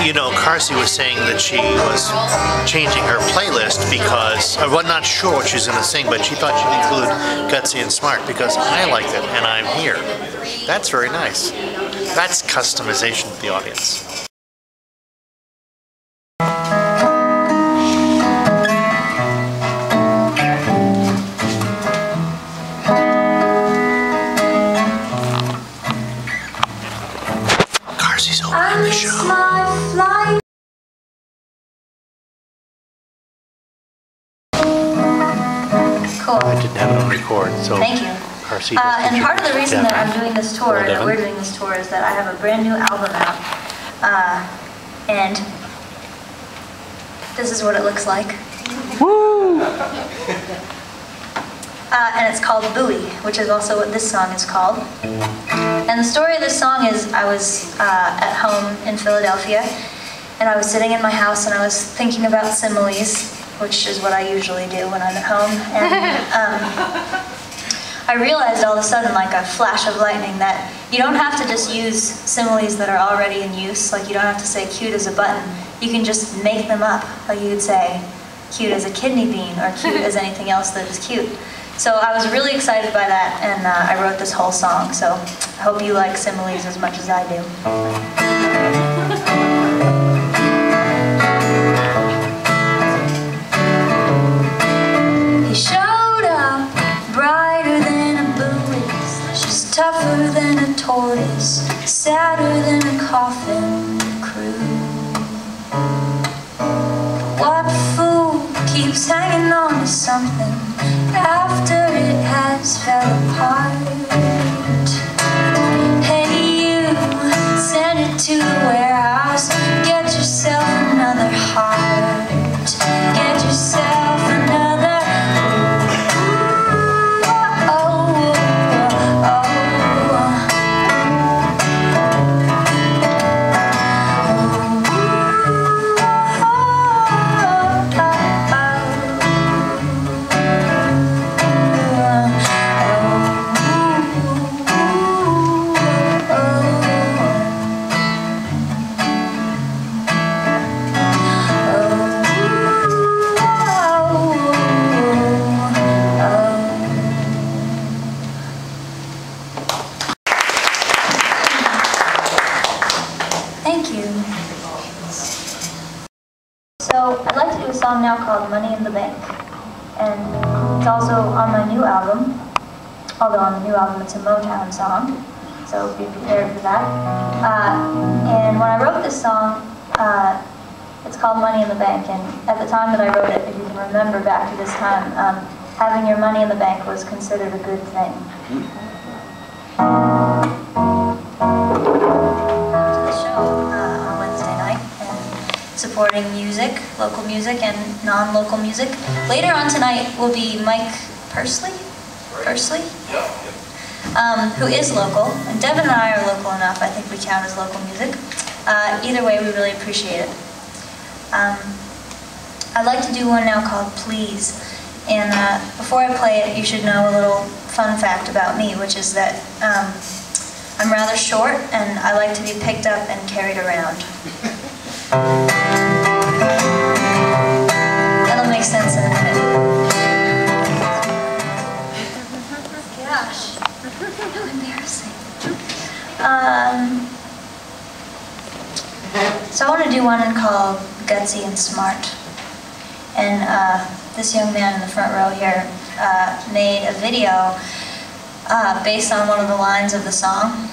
You know, Carsie was saying that she was changing her playlist because I was not sure what she was going to sing, but she thought she'd include Gutsy and Smart because I liked it and I'm here. That's very nice. That's customization to the audience. Carsie's opening the show. Cool. I didn't have it on record, so thank you. Carsie and part of the reason Devon. that I'm doing this tour, Hello, that we're doing this tour, is that I have a brand new album out, and this is what it looks like. Woo! And it's called Buoy, which is also what this song is called. And the story of this song is I was at home in Philadelphia, and I was sitting in my house and I was thinking about similes, which is what I usually do when I'm at home. And I realized all of a sudden, like a flash of lightning, that you don't have to just use similes that are already in use. Like you don't have to say cute as a button. You can just make them up. Like you could say cute as a kidney bean or cute as anything else that is cute. So I was really excited by that, and I wrote this whole song. So I hope you like similes as much as I do. He showed up brighter than a buoy. She's tougher than a tortoise, sadder than a coffin crew. What fool keeps hanging on to something after it has fell apart? Hey you, send it to the warehouse. Get yourself another heart. Get yourself another. Thank you. So I'd like to do a song now called Money in the Bank. And it's also on my new album, although on the new album it's a Motown song, so be prepared for that. And when I wrote this song, it's called Money in the Bank, and at the time that I wrote it, if you can remember back to this time, having your money in the bank was considered a good thing. Supporting music, local music and non-local music. Later on tonight will be Mike Pursley, who is local, and Devon and I are local enough. I think we count as local music. Either way, we really appreciate it. I'd like to do one now called Please, and before I play it, you should know a little fun fact about me, which is that I'm rather short and I like to be picked up and carried around. That'll make sense in a minute. Gosh, how embarrassing. So I want to do one called Gutsy and Smart. And this young man in the front row here made a video based on one of the lines of the song,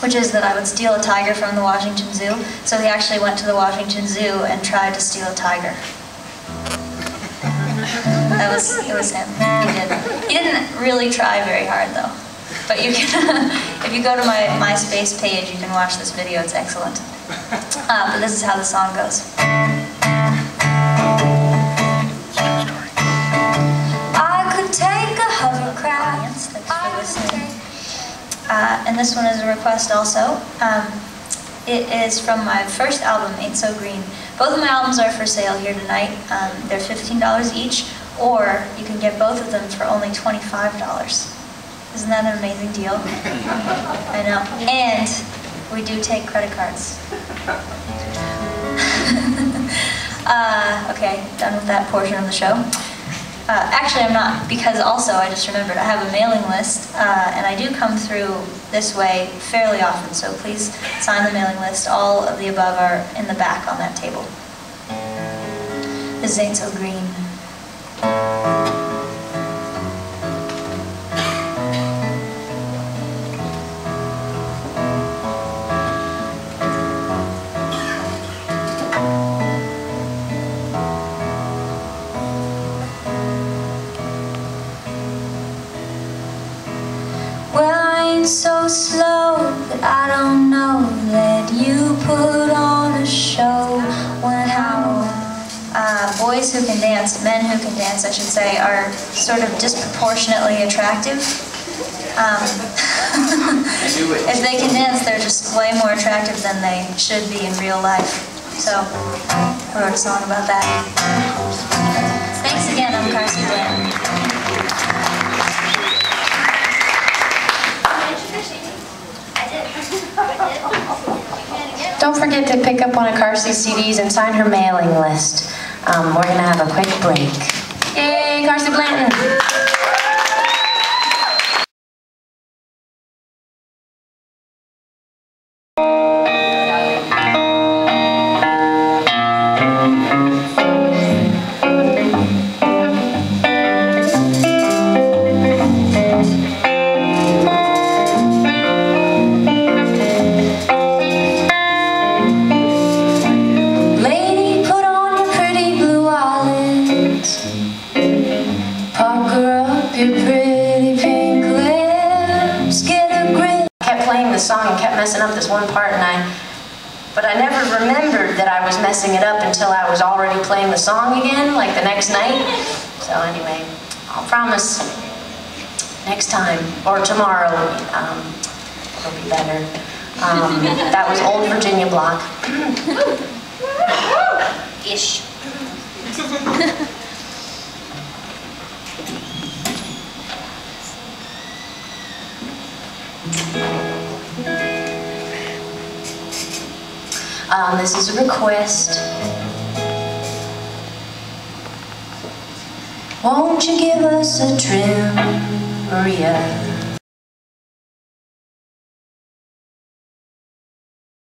which is that I would steal a tiger from the Washington Zoo. So he actually went to the Washington Zoo and tried to steal a tiger. It was him. He didn't really try very hard though. But you can, if you go to my MySpace page, you can watch this video. It's excellent. But this is how the song goes. I could take a hovercraft. Thanks for listening. And this one is a request also. It is from my first album, Ain't So Green. Both of my albums are for sale here tonight. They're $15 each, or you can get both of them for only $25. Isn't that an amazing deal? I know. And We do take credit cards. Okay, done with that portion of the show. Actually, I'm not, because also I just remembered I have a mailing list, and I do come through this way fairly often, so please sign the mailing list. All of the above are in the back on that table. This ain't so green. So slow that I don't know that you put on a show. When how boys who can dance, men who can dance I should say, are sort of disproportionately attractive. If they can dance, they're just way more attractive than they should be in real life. So I wrote a song about that. Thanks again, I'm Carsie Blanton. Don't forget to pick up one of Carsie's CDs and sign her mailing list. We're going to have a quick break. Yay, Carsie Blanton! Messing up this one part, but I never remembered that I was messing it up until I was already playing the song again, like the next night. So anyway, I'll promise next time, or tomorrow, it'll be better. That was Old Virginia Block. Ish. This is a request. Won't you give us a trim, Maria?